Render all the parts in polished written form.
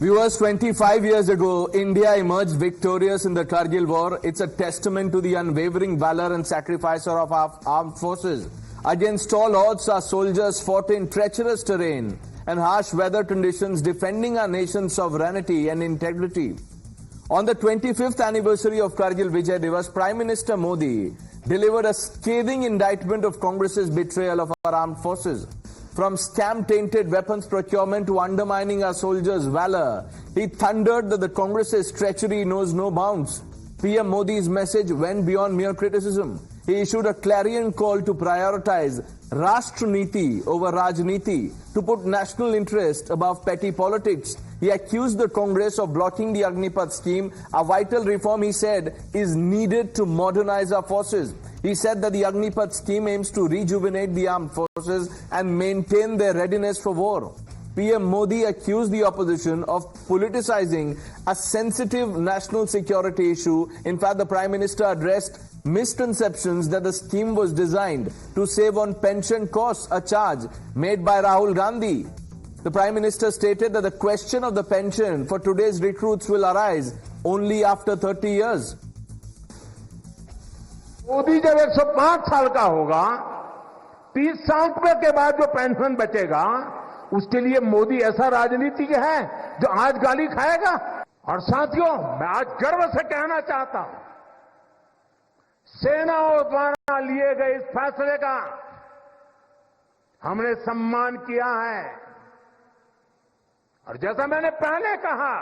Viewers, 25 years ago, India emerged victorious in the Kargil war. It's a testament to the unwavering valor and sacrifice of our armed forces. Against all odds, our soldiers fought in treacherous terrain and harsh weather conditions, defending our nation's sovereignty and integrity. On the 25th anniversary of Kargil Vijay Divas, Prime Minister Modi delivered a scathing indictment of Congress's betrayal of our armed forces. From scam-tainted weapons procurement to undermining our soldiers' valor, he thundered that the Congress's treachery knows no bounds. PM Modi's message went beyond mere criticism. He issued a clarion call to prioritize Rashtra-niti over Rajniti, to put national interest above petty politics. He accused the Congress of blocking the Agnipath scheme, a vital reform, he said, is needed to modernize our forces. He said that the Agnipath scheme aims to rejuvenate the armed forces and maintain their readiness for war. PM Modi accused the opposition of politicizing a sensitive national security issue. In fact, the Prime Minister addressed misconceptions that the scheme was designed to save on pension costs, a charge made by Rahul Gandhi. The Prime Minister stated that the question of the pension for today's recruits will arise only after 30 years. Modi जब 105 साल का होगा, 30 साल के बाद जो pension बचेगा, उसके लिए मोदी ऐसा राजनीतिक है जो आज गाली खाएगा। और साथियों, मैं आज गर्व से कहना चाहता हूं, सेनाओं द्वारा लिए गए इस फैसले का हमने सम्मान किया है। और जैसा मैंने पहले कहा,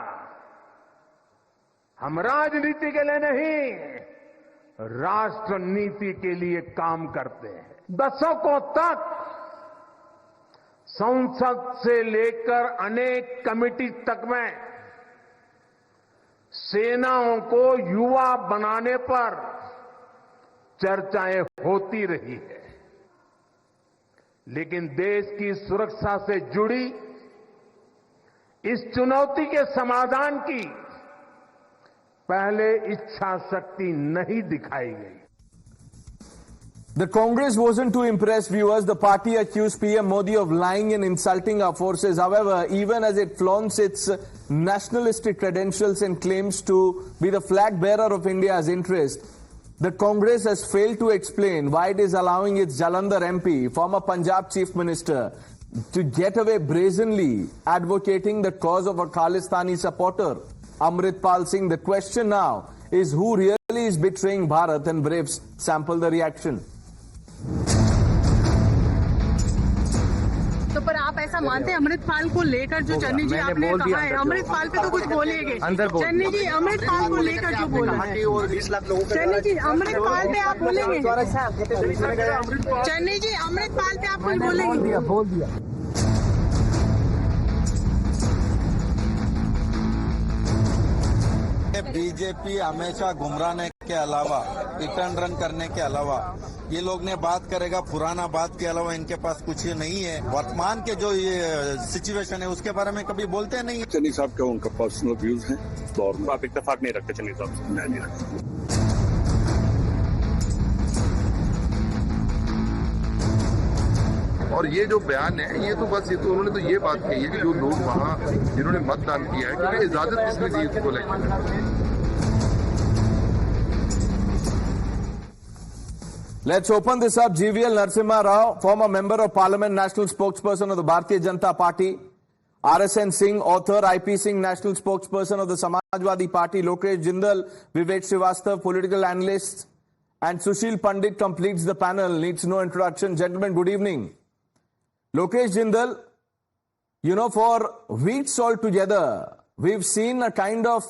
हम राजनीति के लिए नहीं, राष्ट्र नीति के लिए काम करते हैं। दशकों तक संसद से लेकर अनेक कमेटी तक में सेनाओं को युवा बनाने पर चर्चाएं होती रही है, लेकिन देश की सुरक्षा से जुड़ी इस चुनौती के समाधान की पहले इच्छा शक्ति नहीं दिखाई गई। The Congress wasn't too impressed, viewers. The party accused PM Modi of lying and insulting our forces. However, even as it flaunts its nationalistic credentials and claims to be the flag bearer of India's interest, the Congress has failed to explain why it is allowing its Jalandhar MP, former Punjab Chief Minister, to get away brazenly advocating the cause of a Khalistani supporter, Amritpal Singh. The question now is who really is betraying Bharat and Braves. Sample the reaction. तो पर आप ऐसा मानते हैं अमृतपाल को लेकर जो चन्नी जी आपने कहा है, अमृतपाल पे तो कुछ बोलेंगे। चन्नी जी अमृतपाल को लेकर जो बोला है, चन्नी जी अमृतपाल पे आप बोलेंगे? चन्नी जी अमृतपाल पे आप कुछ बोलेंगे? बोल दिया। बीजेपी हमेशा घुमराने के अलावा, रिटर्न रन करने के अलावा, ये लोग ने बात करेगा पुराना बात के अलावा इनके पास कुछ नहीं है। वर्तमान के जो ये सिचुएशन है उसके बारे में कभी बोलते नहीं। चन्नी साहब का उनका पर्सनल व्यूज है, तो आप इत्तेफाक नहीं रखते चन्नी साहब से? नहीं रखते। और ये जो बयान है, ये तो बस, ये तो उन्होंने तो ये बात कही है कि जो लोग वहाँ जिन्होंने मतदान किया है, क्योंकि इजाजत किसने दी इसको लेकर। Let's open this up. GVL Narasimha Rao, former member of Parliament, national spokesperson of the Bharatiya Janata Party. RSN Singh, author. IP Singh, national spokesperson of the Samajwadi Party. Lokesh Jindal, Vivek Srivastav, political analyst. And Sushil Pandit completes the panel. Needs no introduction. Gentlemen, good evening. Lokesh Jindal, you know, for weeks altogether, we've seen a kind of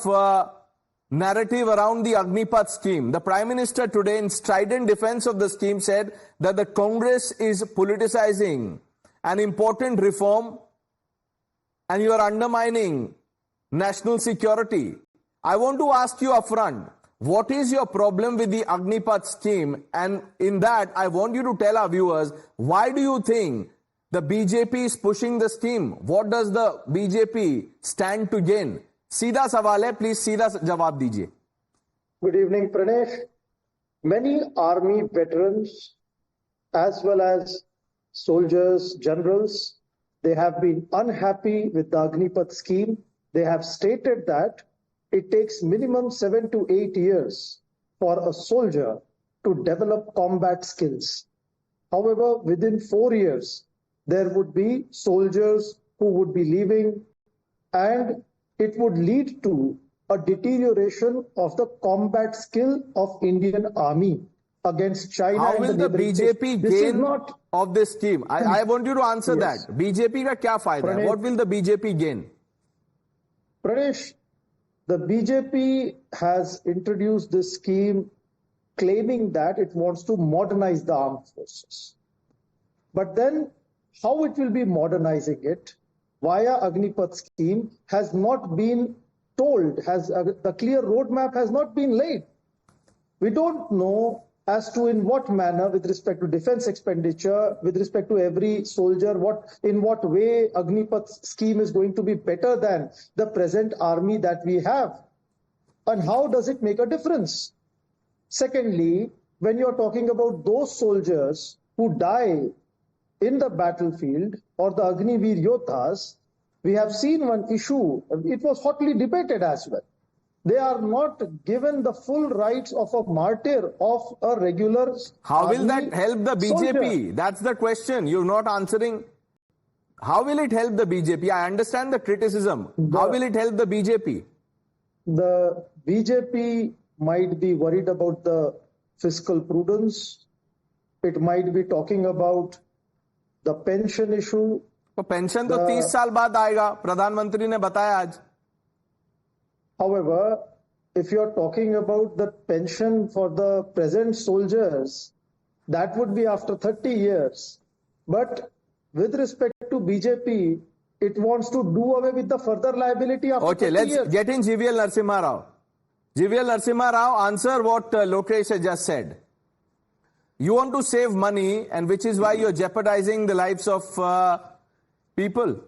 narrative around the Agnipath scheme. The Prime Minister today, in strident defense of the scheme, said that the Congress is politicizing an important reform and you are undermining national security. I want to ask you upfront, what is your problem with the Agnipath scheme? And in that, I want you to tell our viewers, why do you think the BJP is pushing the scheme? What does the BJP stand to gain? सीधा सवाल है, please सीधा जवाब दीजिए। Good evening, Pranesh. Many army veterans as well as soldiers, generals, they have been unhappy with the Agnipath scheme. they have stated that it takes minimum 7 to 8 years for a soldier to develop combat skills. However, within 4 years, there would be soldiers who would be leaving, and it would lead to a deterioration of the combat skill of Indian Army against China. How will the BJP gain of this scheme? I want you to answer Yes. that. BJP का क्या फायदा है? What will the BJP gain? Pranesh, the BJP has introduced this scheme claiming that it wants to modernize the armed forces. But then how it will be modernizing it via Agnipath scheme has not been told, the clear roadmap has not been laid. We don't know as to in what manner, with respect to defense expenditure, with respect to every soldier, in what way Agnipath scheme is going to be better than the present army that we have. And how does it make a difference? Secondly, when you're talking about those soldiers who die in the battlefield or the Agniveer Yoddhas, we have seen one issue. It was hotly debated as well. They are not given the full rights of a martyr, of a regular. How will that help the BJP? Soldier. That's the question. You're not answering. How will it help the BJP? I understand the criticism. How will it help the BJP? The BJP might be worried about the fiscal prudence. It might be talking about the pension issue. तो pension तो 30 साल बाद आएगा, प्रधानमंत्री ने बताया आज. However, if you're talking about the pension for the present soldiers, that would be after 30 years. But with respect to BJP, it wants to do away with the further liability after 30 let's years. get in GVL Narasimha Rao. GVL Narasimha Rao, answer what Lokesh has just said. You want to save money, and which is why you're jeopardizing the lives of people.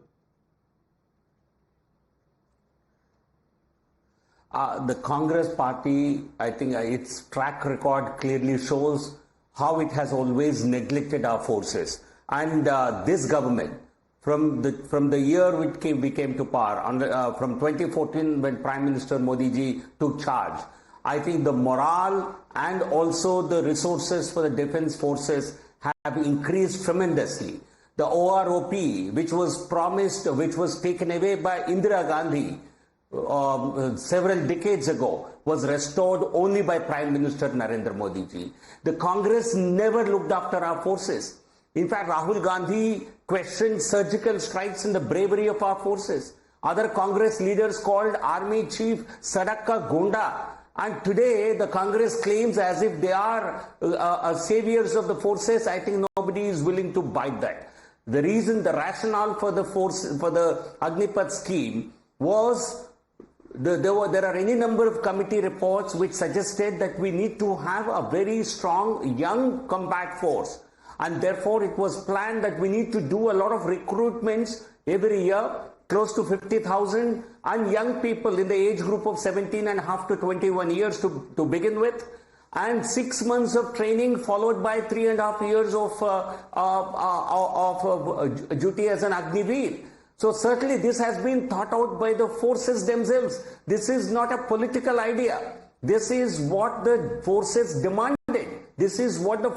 The Congress party, I think its track record clearly shows how it has always neglected our forces. And this government, from the year we came to power, from 2014 when Prime Minister Modi ji took charge, I think the morale and also the resources for the defense forces have increased tremendously. The OROP, which was promised, which was taken away by Indira Gandhi several decades ago, was restored only by Prime Minister Narendra Modi ji. The Congress never looked after our forces. In fact, Rahul Gandhi questioned surgical strikes and the bravery of our forces. Other Congress leaders called Army Chief Sadaka Gunda. And today the Congress claims as if they are saviors of the forces. I think nobody is willing to bite that. The reason, the rationale for the Agnipath scheme was there are any number of committee reports which suggested that we need to have a very strong young combat force, and therefore it was planned that we need to do a lot of recruitments every year, close to 50,000, and young people in the age group of 17.5 to 21 years to begin with, and 6 months of training followed by 3.5 years of duty as an Agniveer. So certainly this has been thought out by the forces themselves. This is not a political idea. This is what the forces demanded. This is what the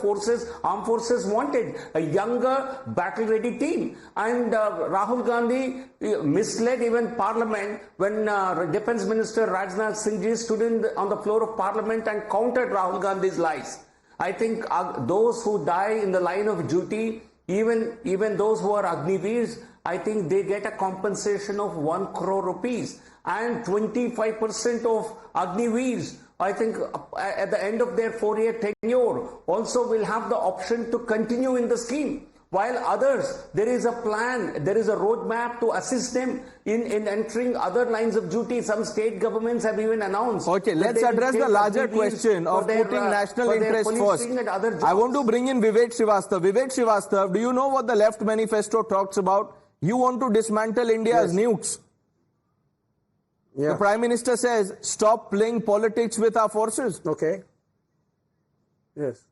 armed forces wanted, a younger, battle-ready team. And Rahul Gandhi misled even Parliament when Defence Minister Rajnath Singh ji stood on the floor of Parliament and countered Rahul Gandhi's lies. I think those who die in the line of duty, even those who are Agniveers, I think they get a compensation of 1 crore rupees, and 25% of Agniveers, I think at the end of their 4-year tenure, also will have the option to continue in the scheme. While others, there is a plan, there is a roadmap to assist them in entering other lines of duty. Some state governments have even announced. Okay, let's address the larger question of putting national interest first. I want to bring in Vivek Srivastava. Vivek Srivastava, do you know what the left manifesto talks about? You want to dismantle India's nukes. Yeah. The Prime Minister says, stop playing politics with our forces. Okay. Yes.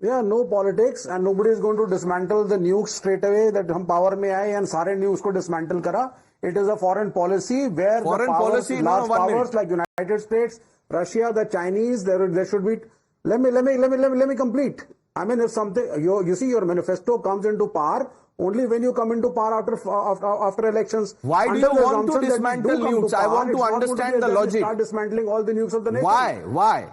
Yeah, no politics, and nobody is going to dismantle the nukes straight away that hum power mein aaye and sare nukes ko dismantle kara. It is a foreign policy where Foreign the powers, policy, no, large 1 minute. powers like United States, Russia, the Chinese, there should be. Let me complete. I mean, if something you see, your manifesto comes into power only when you come into power after elections. Why do you want to dismantle nukes? I want to understand the logic. Start dismantling all the nukes of the nation. Why?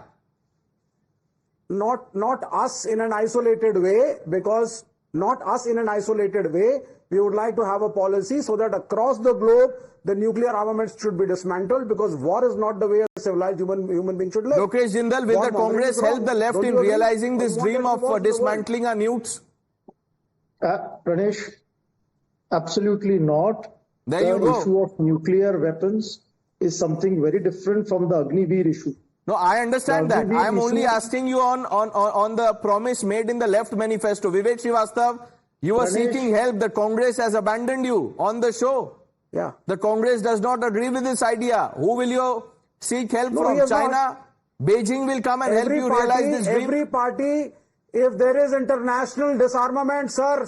Not us in an isolated way, because not us in an isolated way. We would like to have a policy so that across the globe, the nuclear armaments should be dismantled, because war is not the way a civilized human being should live. Lokesh Jindal, will the Congress help the left in realizing this dream of dismantling our nukes? Pranesh, absolutely not. There you the go. issue of nuclear weapons is something very different from the Agniveer issue. No, I understand The that. Agniveer I am only issue- asking you on the promise made in the left manifesto. Vivek Srivastava, you were Pranesh- seeking help. The Congress has abandoned you on the show. Yeah. The Congress does not agree with this idea. Who will you seek help No, he from? has China? not. Beijing will come and help you realize this dream? Every party, if there is international disarmament, sir,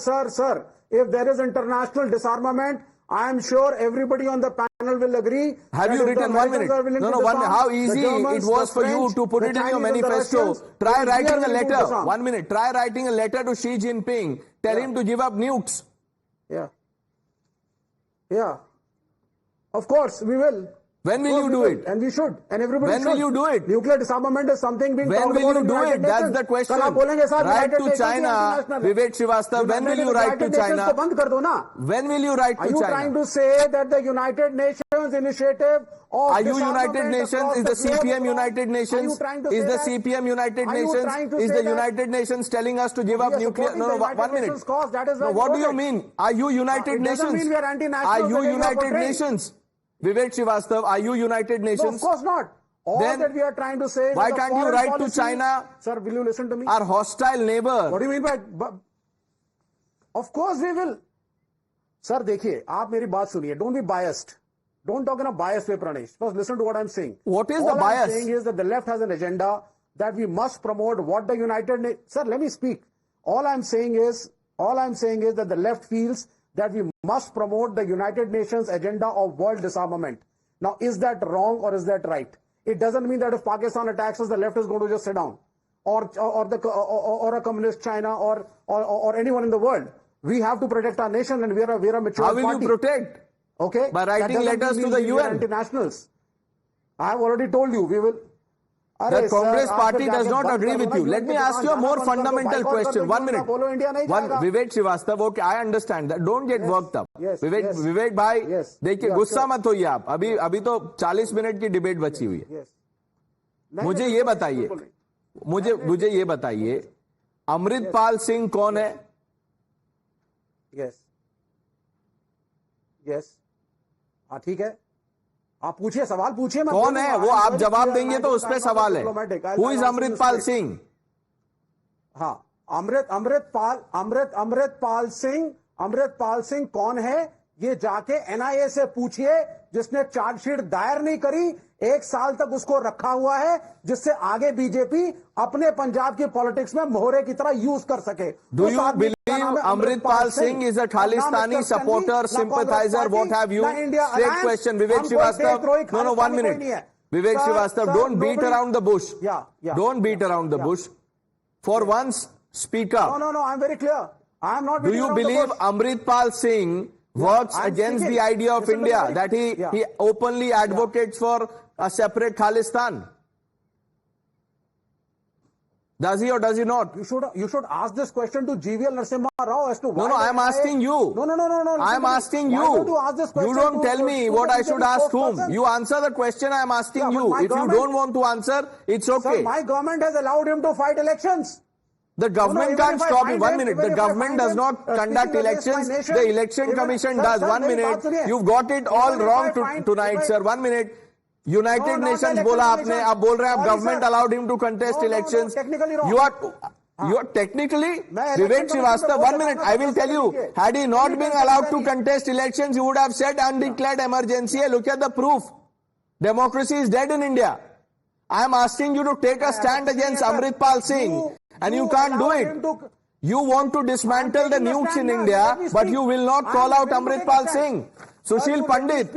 if there is international disarmament, I am sure everybody on the panel will agree. Have that you if the written 1 Americans minute? are willing No, to 1 minute. How disarm, easy the Germans, it was the for you French, to put the it in your Chinese and the manifesto. Russians, Try they are writing a willing to letter. disarm. 1 minute. Try writing a letter to Xi Jinping. Tell him to give up nukes. Yeah. Of course, we will. When will you do it? And we should. And everybody When should. will you do it? Nuclear disarmament is something being When talked will about you in do United it? That's Nations. the question. कल आप बोलेंगे साहब Write United to Nations China. international है. Vivek Srivastava, when will you write to United Nations China? को बंद कर दो ना. When will you write Are to you China? trying to say that the United Nations initiative of Are you disarmament United Nations? across Is the globe CPM wrong? United Are you Nations? trying to Is say the that? CPM United Are you Nations? trying to Is say the that? United Nations telling us to give We up are nuclear? supporting No, the no, United 1 minute. Nations cause. That is why No, we what do voted. you mean? Are you United It doesn't Nations? mean we are anti-national Are the you way we are United portraying. Nations? Vivek Srivastava, are you United No, Nations? of course not. All Then that we are trying to say is why that the can't you foreign write to policy- China? Sir, will you listen to me? Our hostile neighbor. What do you mean by? Of course we will. Sir, देखिए, आप मेरी बात सुनिए. Don't be biased. Don't talk in a biased way, Pranesh. First, listen to what I'm saying. What is All the bias? I'm saying is that the left has an agenda that we must promote what the United Nations. Sir, let me speak. All I'm saying is that the left feels that we must promote the United Nations agenda of world disarmament. Now, is that wrong or is that right? It doesn't mean that if Pakistan attacks us, the left is going to just sit down, or a communist China or anyone in the world. We have to protect our nation, and we are a mature How will party. you protect? Okay. By writing That doesn't letters mean to the we are UN. Anti-nationals. I have already told you we will. The Congress sir, party आप does जाके not बंद agree कर दो with ना, you. UN Let me के ask you a दुकान more जाना बंद कर दो, fundamental boycott कर question. दो, 1 minute. बोलो इंडिया नहीं जाएगा. Vivek Srivastava, okay, I understand that. Don't get worked up. yes, Vivek, yes. Vivek भाई, Yes, देखिए yeah, गुस्सा sure. मत होइए आप. अभी तो 40 मिनट की डिबेट बची हुई है. Yes. नहीं, मुझे नहीं, ये बिल्कुल बताइए, नहीं. मुझे ये बताइए, अमृतपाल सिंह कौन है? Yes. हाँ ठीक है. आप पूछिए, सवाल पूछिए. मैं कौन बोलूंगा. है वो? I'm आप very जवाब clear. देंगे तो उस पे सवाल है. Who is Amritpal Singh? हाँ, अमृतपाल सिंह कौन है? ये जाके NIA से पूछिए, जिसने चार्जशीट दायर नहीं करी, 1 साल तक उसको रखा हुआ है, जिससे आगे बीजेपी अपने पंजाब की पॉलिटिक्स में मोहरे की तरह यूज कर सके. Do you believe Amritpal Singh is a Khalistani supporter, sympathizer, what have you? Straight question, Vivek Srivastava. No, 1 minute. Vivek Srivastava, don't beat around the bush. Don't beat around the bush. For once, speak up. No, I'm very clear. I am not. Do you believe Amritpal Singh works against the idea of India, that he openly advocates for a separate Khalistan? Does he or does he not? You should ask this question to GVL Narasimha Rao as to why. No, I am asking you. No. I am asking you. Why don't you ask this question? You don't tell me what I should ask whom. spokesperson? You answer the question I am asking you. my If you government- don't want to answer, it's Sir, okay. my government has allowed him to fight elections. The government even can't if I stop him. find 1 him- minute. even The if I government find does him, not conduct speaking against my elections. nation, The election even- commission sir, does. sir, 1 मेरी minute. बात सुनिए. You've got it all Even if wrong I find- tonight, if I- sir. 1 minute. United No, not the Nations election बोला आपने. commission. आप बोल रहे हैं आप Sorry, government sir. allowed him to contest No, elections. technically wrong. You are technically, मैं election Vivek commission Srivastava, में 1 बोल minute. रहा हूं, I will tell you, लीजिए. had he not Only been 10% allowed to नहीं. contest elections, you would have said undeclared emergency. Look at the proof. Democracy is dead in India. I am asking you to take a stand against Amritpal Singh, and you can't do it. You want to dismantle the nukes in India, but you will not call out Amritpal Singh. Sushil Pandit.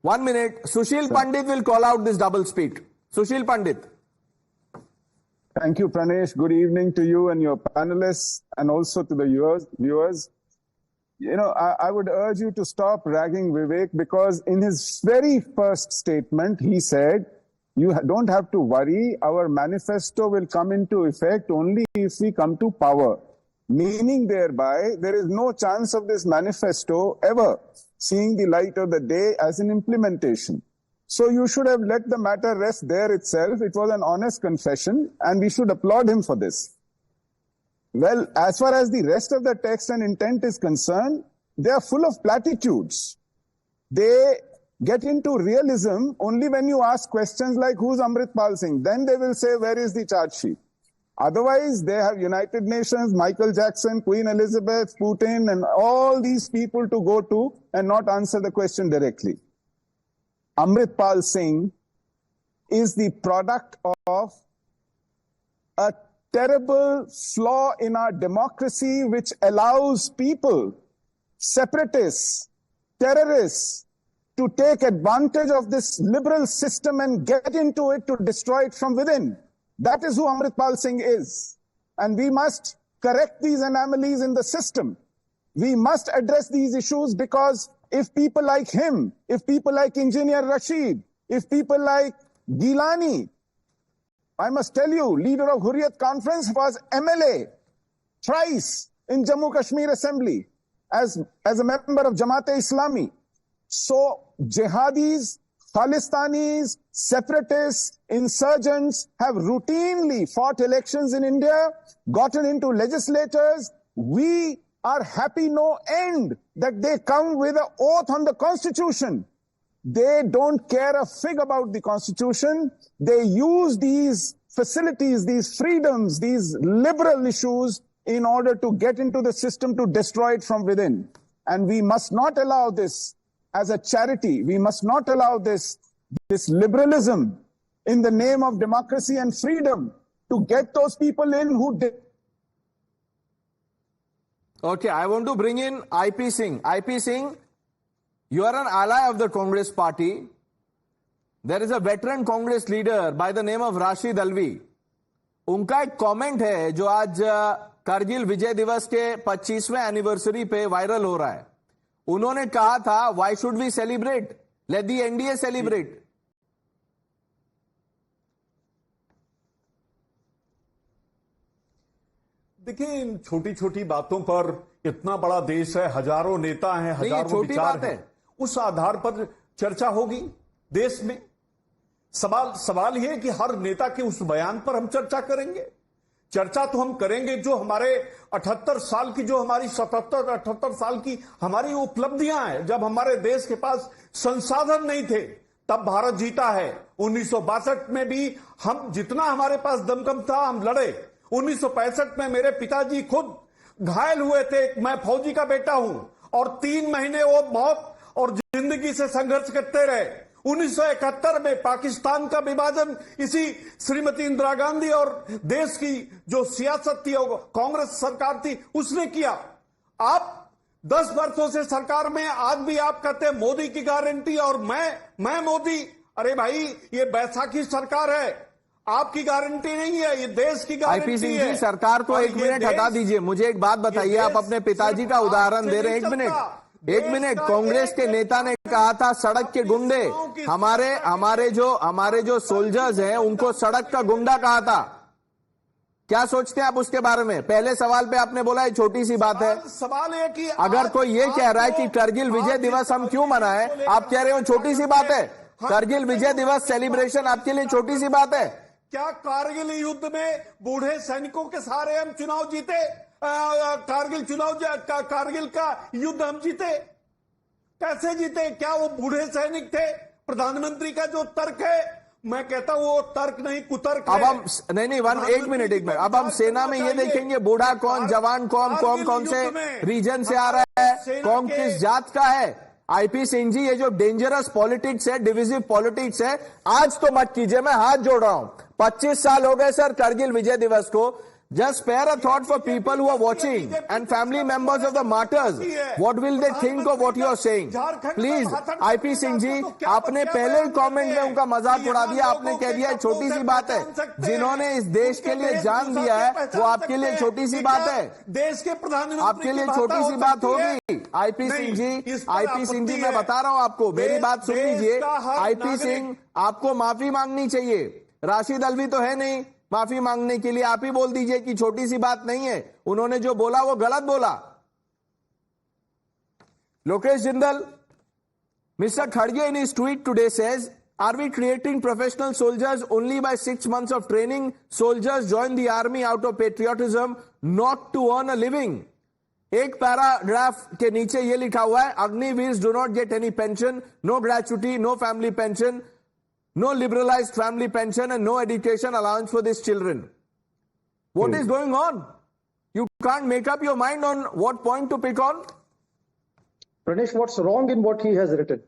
1 minute. Sushil Pandit will call out this double speak. Sushil Pandit. Thank you, Pranesh. Good evening to you and your panelists, and also to the viewers. You know, I would urge you to stop ragging Vivek, because in his very first statement, he said, you don't have to worry, our manifesto will come into effect only if we come to power. Meaning thereby, there is no chance of this manifesto ever seeing the light of the day as an implementation. So you should have let the matter rest there itself. It was an honest confession, and we should applaud him for this. Well, as far as the rest of the text and intent is concerned, they are full of platitudes. They get into realism only when you ask questions like, who's Amritpal Singh? Then they will say, where is the charge sheet? Otherwise, they have United Nations, Michael Jackson, Queen Elizabeth, Putin, and all these people to go to and not answer the question directly. Amritpal Singh is the product of a terrible flaw in our democracy which allows people, separatists, terrorists, to take advantage of this liberal system and get into it to destroy it from within. That is who Amritpal Singh is. And we must correct these anomalies in the system. We must address these issues, because if people like him, if people like Engineer Rashid, if people like Gilani, I must tell you, leader of Hurriyat Conference was MLA thrice in Jammu Kashmir Assembly as a member of Jamaat-e-Islami. So jihadis, Khalistanis, separatists, insurgents have routinely fought elections in India, gotten into legislators. We are happy no end that they come with an oath on the Constitution. They don't care a fig about the Constitution. They use these facilities, these freedoms, these liberal issues in order to get into the system to destroy it from within. And we must not allow this as a charity. We must not allow this liberalism in the name of democracy and freedom to get those people in who did. Okay, I want to bring in IP Singh. IP Singh, you are an ally of the Congress party. There is a veteran Congress leader by the name of Rashid Alvi. उनका एक comment है जो आज कारगिल विजय दिवस के 25वें anniversary पे viral हो रहा है. उन्होंने कहा था, why should we celebrate? Let the NDA celebrate. देखिए, इन छोटी छोटी बातों पर इतना बड़ा देश है, हजारों नेता हैं, हजारों विचार हैं, उस आधार पर चर्चा होगी देश में. सवाल यह है कि हर नेता के उस बयान पर हम चर्चा करेंगे. चर्चा तो हम करेंगे जो हमारे 78 साल की, जो हमारी 77-78 साल की हमारी उपलब्धियां हैं. जब हमारे देश के पास संसाधन नहीं थे तब भारत जीता है. 1962 में भी हम जितना हमारे पास दमखम था हम लड़े. 1965 में मेरे पिताजी खुद घायल हुए थे. मैं फौजी का बेटा हूं और 3 महीने वो मौत और जिंदगी से संघर्ष करते रहे. 1971 में पाकिस्तान का विभाजन इसी श्रीमती इंदिरा गांधी और देश की जो सियासत थी, कांग्रेस सरकार थी, उसने किया. आप 10 वर्षों से सरकार में, आज भी आप कहते हैं मोदी की गारंटी और मैं मोदी. अरे भाई, ये बैसाखी सरकार है, आपकी गारंटी नहीं है, ये देश की गारंटी है. IP सिंह जी, सरकार को 1 मिनट हटा दीजिए. मुझे एक बात बताइए, आप अपने पिताजी का उदाहरण दे रहे हैं. 1 मिनट. कांग्रेस के नेता ने कहा था सड़क के गुंडे, हमारे जो सोल्जर्स हैं उनको सड़क का गुंडा कहा था. क्या सोचते हैं आप उसके बारे में? पहले सवाल पे आपने बोला ये छोटी सी बात है. सवाल है कि अगर कोई ये कह रहा है कि करगिल विजय दिवस हम क्यों मनाएं, आप कह रहे हो छोटी सी बात है. करगिल विजय दिवस सेलिब्रेशन आपके लिए छोटी सी बात है? क्या कारगिल युद्ध में बूढ़े सैनिकों के सहारे हम चुनाव जीते? कारगिल का युद्ध हम जीते? कैसे जीते? क्या वो बूढ़े सैनिक थे? प्रधानमंत्री का जो तर्क है, मैं कहता हूं वो तर्क नहीं, कुतर्क अब हम नहीं 1 मिनट. अब हम सेना में ये देखेंगे बूढ़ा कौन, जवान कौन से रीजन से आ रहा है, कौन किस जात का है. IP सिंह जी, ये जो डेंजरस पॉलिटिक्स है, डिविजिव पॉलिटिक्स है, आज तो मत कीजिए. मैं हाथ जोड़ रहा हूं. 25 साल हो गए सर करगिल विजय दिवस को. Just spare a thought for people who are watching and family members of the martyrs. What will they think of what you are saying? Please, IP Singh जी, आपने पहले ही कमेंट में उनका मजाक उड़ा दिया. आपने कह दिया छोटी सी बात है. जिन्होंने इस देश के लिए जान दिया है, वो आपके लिए छोटी सी बात है. देश के प्रधानमंत्री आपके लिए छोटी सी बात होगी. IP सिंह जी, मैं बता रहा हूं आपको, मेरी बात सुन लीजिए. IP सिंह, आपको माफी मांगनी चाहिए. राशिद अल्वी तो है नहीं माफी मांगने के लिए. आप ही बोल दीजिए कि छोटी सी बात नहीं है. उन्होंने जो बोला वो गलत बोला. Lokesh Jindal, Mr. Khadge in his tweet today says, are we creating professional soldiers only by 6 months of training? Soldiers join the army out of patriotism, not to earn a living. एक पैराग्राफ के नीचे ये लिखा हुआ है, अग्निवीर्स do not get any pension, no gratuity, no family pension, no liberalized family pension and no education allowance for these children. What is going on? You can't make up your mind on what point to pick on? Pranesh, what's wrong in what he has written?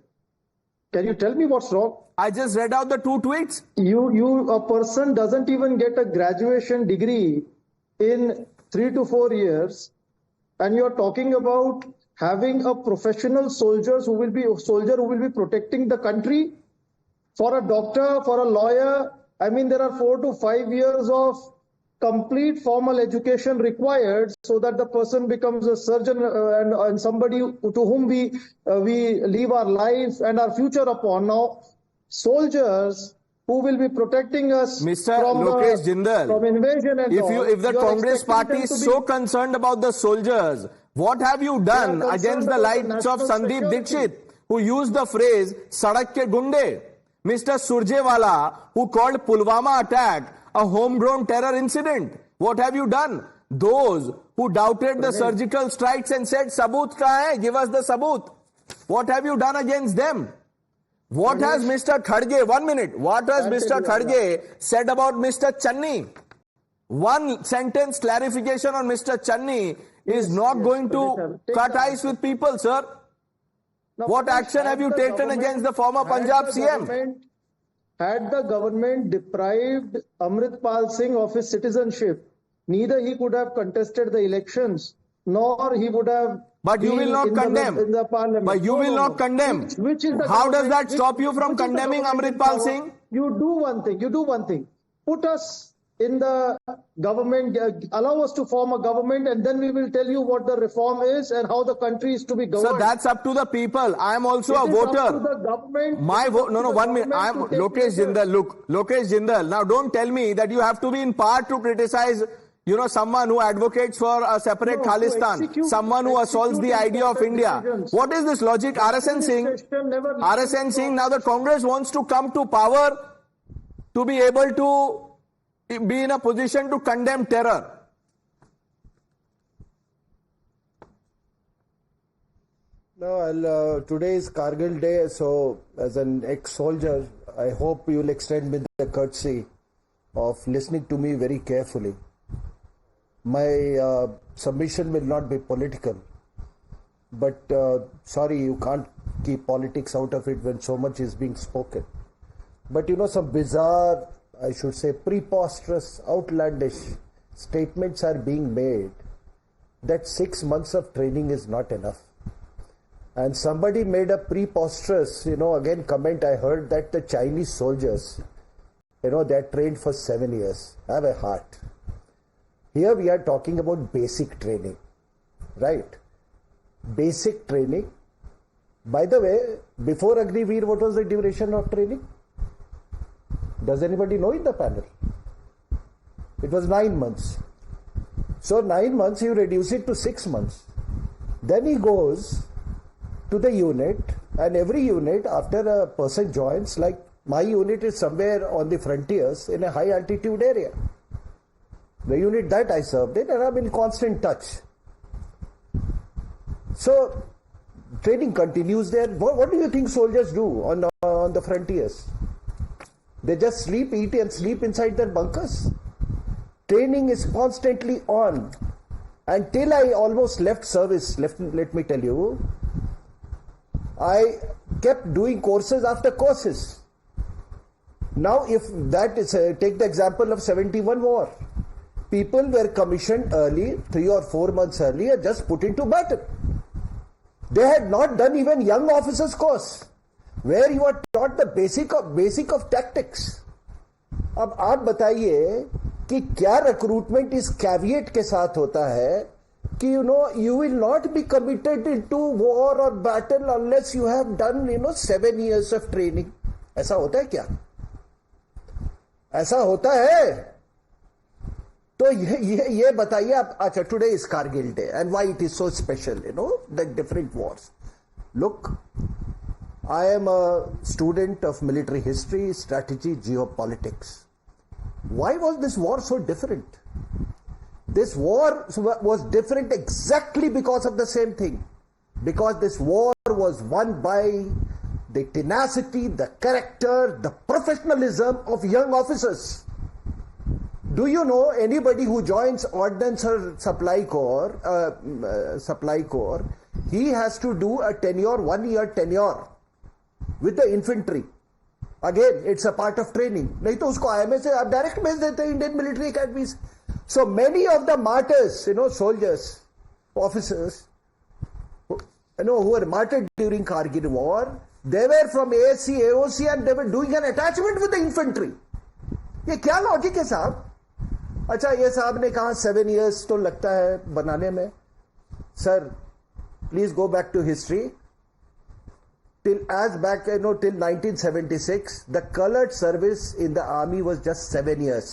Can you tell me what's wrong? I just read out the 2 tweets. A person doesn't even get a graduation degree in 3 to 4 years, and you're talking about having a professional soldier who will be protecting the country. For a doctor, for a lawyer, I mean, there are 4 to 5 years of complete formal education required so that the person becomes a surgeon and somebody to whom we leave our life and our future upon. Now, soldiers who will be protecting us from invasion and if the Congress party is so concerned about the soldiers, what have you done against the likes of Sandeep Dixit, who used the phrase "Sadak ke gunde"? Mr. Surjewala, who called Pulwama attack a homegrown terror incident. What have you done? Those who doubted the surgical strikes and said, Sabut kahan hai? Give us the sabut. What have you done against them? What has Mr. Khadge, 1 minute, what has Mr. Khadge said about Mr. Channi? 1 sentence clarification on Mr. Channi is not going to cut ice with people, sir. What action have you taken against the former Punjab CM? Had the government deprived Amritpal Singh of his citizenship, neither he could have contested the elections, nor he would have. But you will not condemn. In the parliament. But you will not condemn. How does that stop you from condemning Amritpal Singh? You do one thing. Put us in the government, allow us to form a government, and then we will tell you what the reform is and how the country is to be governed. So that's up to the people. I am also a voter. Up to the government. My vote. No, 1 minute. I am Lokesh Jindal. Look, Lokesh Jindal. Now don't tell me that you have to be in part to criticize, someone who advocates for a separate Khalistan, someone who assaults the idea of India. What is this logic? RSN Singh, now the Congress wants to come to power to be able to be in a position to condemn terror. No, today is Kargil Day, so as an ex-soldier, I hope you will extend me the courtesy of listening to me very carefully. My submission will not be political, but sorry, you can't keep politics out of it when so much is being spoken. But some bizarre, I should say preposterous, outlandish statements are being made that 6 months of training is not enough. And somebody made a preposterous, again comment I heard that the Chinese soldiers, they're trained for 7 years. Have a heart. Here we are talking about basic training, right? Basic training. By the way, before Agniveer, what was the duration of training? Does anybody know in the panel? It was 9 months. So 9 months, you reduce it to 6 months. Then he goes to the unit, and every unit, after a person joins, like my unit is somewhere on the frontiers in a high altitude area. The unit that I served in, and I'm in constant touch. So training continues there. What do you think soldiers do on the frontiers? They just sleep, eat and sleep inside their bunkers. Training is constantly on. Until I almost left service, let me tell you, I kept doing courses after courses. Now if that is, take the example of 71 war. people were commissioned early, 3 or 4 months earlier, just put into battle. They had not done even young officers course, where you are taught the basic of tactics. अब आप बताइए कि क्या recruitment इस caveat के साथ होता है कि you will not be committed into war or battle unless you have done 7 years of training. ऐसा होता है क्या? ऐसा होता है? तो ये बताइए आप. अच्छा, today is Kargil day and why it is so special, the different Wars. Look, I am a student of military history, strategy, geopolitics. Why was this war so different? This war was different exactly because of the same thing. Because this war was won by the tenacity, the character, the professionalism of young officers. Do you know anybody who joins Ordnance or Supply Corps, he has to do a 1-year tenure with the infantry. Again, it's a part of training. नहीं तो उसको IMA से आप direct भेज देते हैं Indian military academies. So many of the martyrs, soldiers, officers, who were martyred during Kargil war, they were from ASC, AOC, and they were doing an attachment with the infantry. ये क्या logic है साहब? अच्छा, ये साहब ने कहा 7 years तो लगता है बनाने में. Sir, please go back to history. Till 1976, the colored service in the army was just 7 years.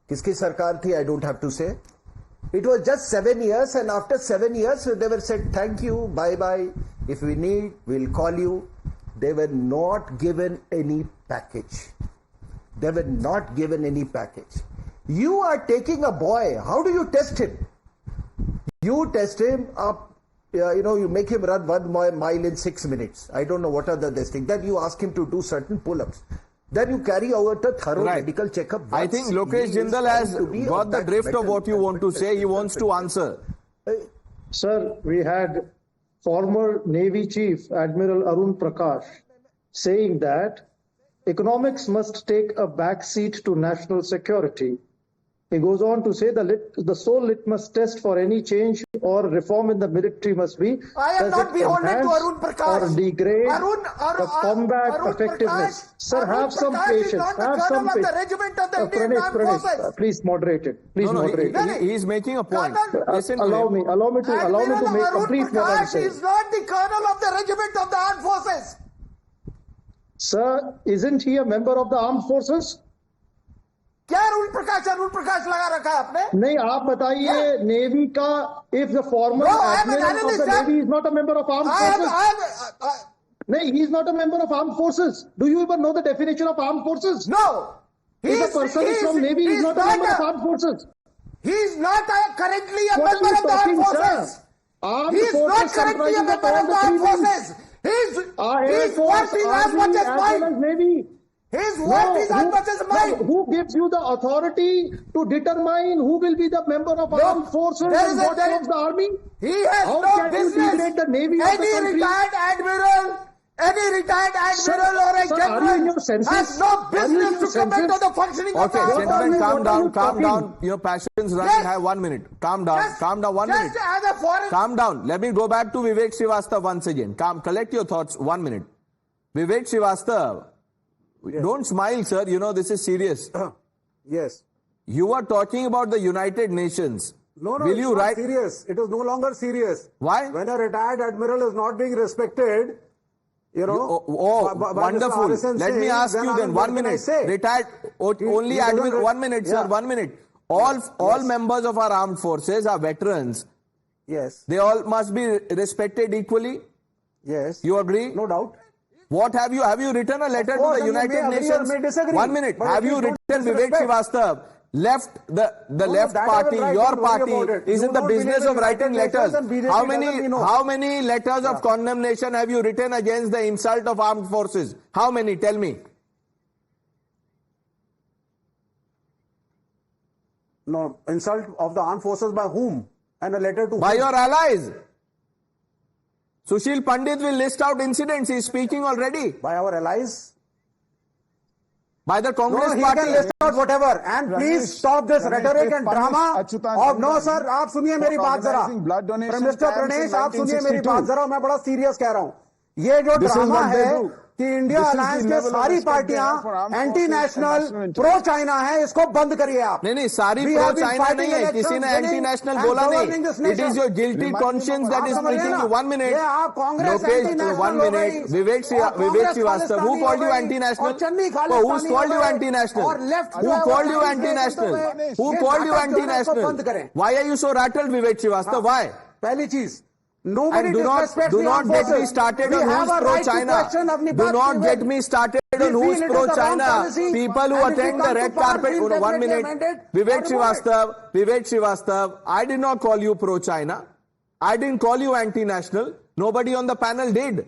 किसकी सरकार थी? I don't have to say. It was just 7 years, and after 7 years, they were said, thank you, bye-bye. If we need, we'll call you. They were not given any package. They were not given any package. You are taking a boy. How do you test him? You test him up. You make him run 1 mile in 6 minutes. I don't know what are this thing. Then you ask him to do certain pull-ups. Then you carry out a thorough medical checkup. I think Lokesh Jindal has got the drift of what you want to say. He wants to answer. Sir, we had former Navy Chief Admiral Arun Prakash saying that economics must take a back seat to national security. He goes on to say the sole litmus test for any change or reform in the military must be, I am not beholden to Arun Prakash or degrade the combat Arun effectiveness. Prakash, Sir, Arun have some Prakash patience. Is not Have the some colonel of the patience. regiment of the Indian Armed Forces. Please moderate it. Please moderate it. He's making a point. Listen to Allow him. me to make Arun complete what I'm Prakash saying. is not the colonel of the regiment of the armed forces. Sir, isn't he a member of the armed forces? क्या अरुण प्रकाश लगा रखा है आपने? नहीं, आप बताइए navy का. If the former admiral of the Navy is not a member of armed forces. No, he is not a member of armed forces. Do you even know the definition of armed forces? No. If a person is from Navy, he is not a member of armed forces. He is not currently a What member are you of the armed talking, forces. sir? Armed He is not forces currently a comprising member of the all armed the three forces. He's working as much as mine. Navy. His work is as much as mine. Who gives you the authority to determine who will be the member of armed forces and what forms the army? He has How no can you business. degrade the Navy of the Any country? retired admiral or a sir, are you in your general senses? has no Are you in business your to comment senses? on the functioning of the Okay, armed gentlemen, forces. calm down. Your passion's running high. 1 minute. Calm down. Calm down. 1 minute. Just as a foreign... Calm down. Let me go back to Vivek Srivastava once again. Collect your thoughts. 1 minute. Vivek Srivastava, don't smile, sir. This is serious. Yes. You are talking about the United Nations. No, Will it's you not write? serious. It is no longer serious. Why? When a retired admiral is not being respected, by Mr. Wonderful. RSN Let me saying, ask you then. what 1 can I minute. say? Retired. Only he admiral. doesn't- 1 minute, sir. Yeah. 1 minute. All members of our armed forces are veterans. Yes. They all must be respected equally. Yes. You agree? No doubt. What have you written a letter course, to the and you United may agree or Nations? may disagree. 1 minute. But Have at you least written don't Vivek disrespect. Srivastava left the left that I will party, write, your don't worry party about it. is You in the don't business believe of in writing United letters. Nations and BJP How doesn't mean no. many letters of condemnation have you written against the insult of armed forces? How many? Tell me. No, insult of the armed forces by whom? And a letter to By whom? your allies. Sushil Pandit will list out incidents. He is speaking already. By our allies? by the Congress No, he party. can list out whatever. And please stop this rhetoric and drama. और no sir, आप सुनिए मेरी बात जरा. Mister Pranesh, आप सुनिए मेरी बात जरा. मैं बड़ा सीरियस कह रहा हूँ. ये जो ड्रामा है कि इंडिया अलायंस के सारी पार्टियां एंटी नेशनल प्रो चाइना है, इसको बंद करिए आप. नहीं, सारी प्रो चाइना नहीं है. किसी ने एंटी नेशनल बोला नहीं. It is your guilty conscience that is making you. 1 minute. Lokesh, 1 minute. Vivek Srivastava, who called you anti national? Who's called you anti national? Who called you anti national? Who called you anti national? Why are you so rattled, Vivek Srivastava? Why? पहली चीज, And do not get me started on who's pro-China. Do not get me started on who's pro-China. People who attend the red carpet. 1 minute. Vivek Srivastava, I did not call you pro-China. I didn't call you anti-national. Nobody on the panel did.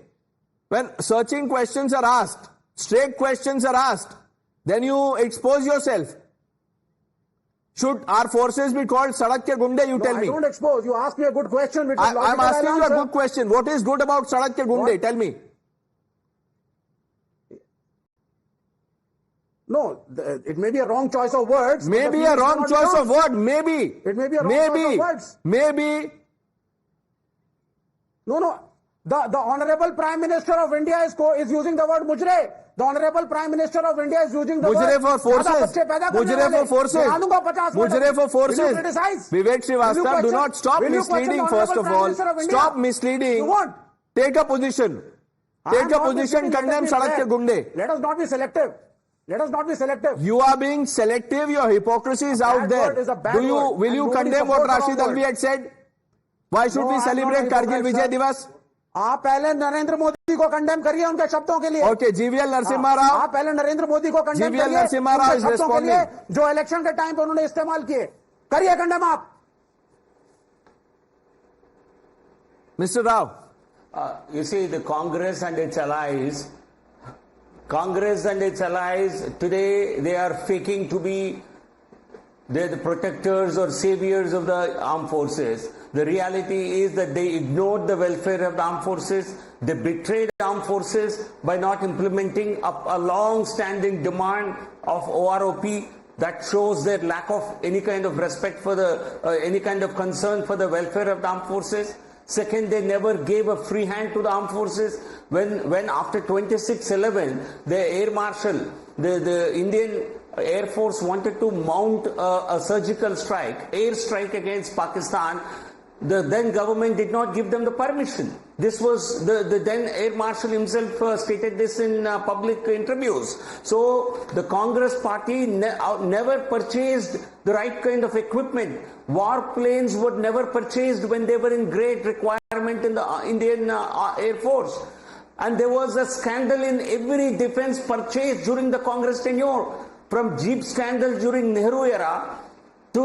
When searching questions are asked, straight questions are asked, then you expose yourself. Should our forces be called Sadak ke Gunde? You tell me. I don't expose. You ask me a good question. Which is I'm asking you a good question. What is good about Sadak ke Gunde? Tell me. No, it may be a wrong choice of words. Maybe a wrong choice of word. Maybe. It may be a wrong choice of words. Maybe. No. The Honorable Prime Minister of India is using the word mujre. The Honorable Prime Minister of India is using the mujre word for forces. Mujre for forces. Mujre for forces. Vivek Srivastava, do not stop misleading first of all. Stop misleading. Take a position. Take a position, condemn Sadak ke Gunde. Let us not be selective. Let us not be selective. You are being selective. Your hypocrisy is out there. Will you condemn what Rashid Alvi had said? Why should we celebrate Kargil Vijay Divas? आप पहले नरेंद्र मोदी को condemn करिए उनके शब्दों के लिए. Okay, GVL Narasimha Rao. आप पहले नरेंद्र मोदी को कंडेम करिए. GVL Narasimha Rao is responding. जो इलेक्शन के टाइम पे उन्होंने इस्तेमाल किए, करिए कंडेम आप. Mister Rao, you see, the Congress and its allies today, they are faking to be the protectors or saviors of the armed forces. The reality is that they ignored the welfare of the armed forces. They betrayed armed forces by not implementing a long-standing demand of OROP that shows their lack of any kind of respect for any kind of concern for the welfare of the armed forces. Second, they never gave a free hand to the armed forces. When after 26/11, the Air Marshal, the Indian Air Force wanted to mount a surgical strike, air strike against Pakistan, the then government did not give them the permission. This was the then Air Marshal himself stated this in public interviews. So the Congress party never purchased the right kind of equipment. Warplanes were never purchased when they were in great requirement in the Indian Air Force. And there was a scandal in every defense purchase during the Congress tenure, from Jeep scandal during Nehru era to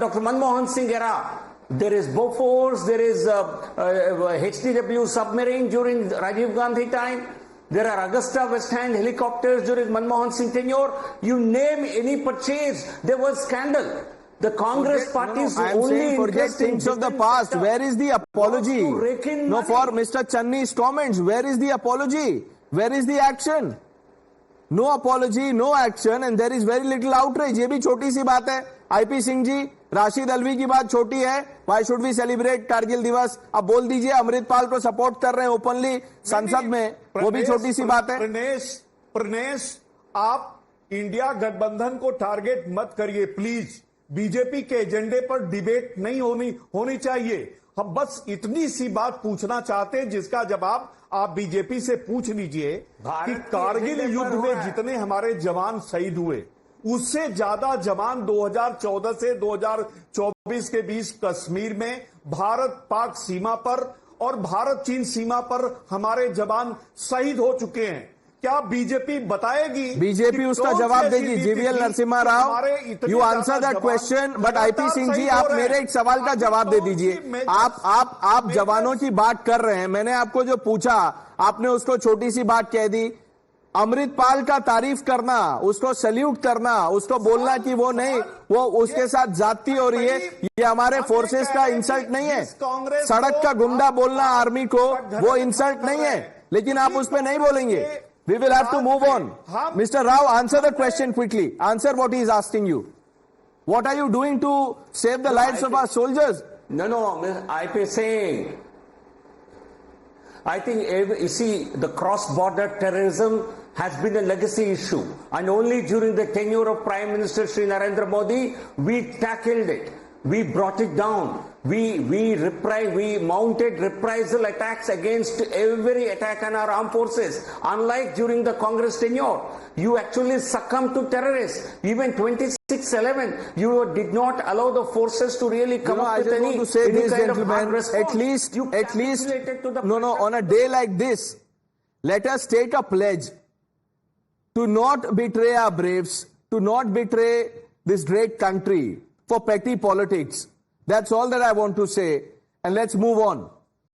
Dr. Manmohan Singh era. There is Bofors, there is HTW submarine during Rajiv Gandhi time. There are Augusta West Hand helicopters during Manmohan Singh tenure. You name any purchase, there was scandal. The Congress party's only interest in things of the past. Where is the apology? No, for Mr. Channi's comments, where is the apology? Where is the action? No apology, no action, and there is very little outrage. ये भी छोटी सी बात है. IP Singh ji, Rashid Alvi की बात छोटी है. Why should we celebrate Kargil दिवस? अब बोल दीजिए अमृतपाल को सपोर्ट कर रहे हैं ओपनली संसद में, वो भी छोटी सी बात है. प्रणेश, आप इंडिया गठबंधन को टारगेट मत करिए प्लीज. बीजेपी के एजेंडे पर डिबेट नहीं होनी चाहिए. हम बस इतनी सी बात पूछना चाहते हैं जिसका जवाब आप बीजेपी से पूछ लीजिए कि कारगिल युद्ध में जितने हमारे जवान शहीद हुए, उससे ज्यादा जवान 2014 से 2024 के बीच कश्मीर में भारत पाक सीमा पर और भारत चीन सीमा पर हमारे जवान शहीद हो चुके हैं. क्या बीजेपी बताएगी? बीजेपी उसका जवाब देगी. GVL Narasimha Rao, you answer that question. But IP Singh ji, आप मेरे एक सवाल का जवाब दे दीजिए. आप जवानों की बात कर रहे हैं, मैंने आपको जो पूछा आपने उसको छोटी सी बात कह दी. अमृतपाल का तारीफ करना, उसको सैल्यूट करना, उसको बोलना कि वो नहीं, वो उसके साथ जाती हो रही है, ये हमारे फोर्सेस का इंसल्ट नहीं है. सड़क का गुंडा बोलना आर्मी को वो इंसल्ट नहीं है, लेकिन आप उस पर नहीं बोलेंगे. We will have to move on. Mr. Rao, answer the question quickly. Answer what he is asking you. What are you doing to save the lives of our soldiers? No, I'm saying, I think, you see, the cross-border terrorism has been a legacy issue. And only during the tenure of Prime Minister Shri Narendra Modi, we tackled it. We brought it down. We mounted reprisal attacks against every attack on our armed forces. Unlike during the Congress tenure, you actually succumbed to terrorists. Even 26/11, you did not allow the forces to really come up with any kind of hard response. At least, on a day like this, let us take a pledge to not betray our braves, to not betray this great country for petty politics. That's all that I want to say. And let's move on.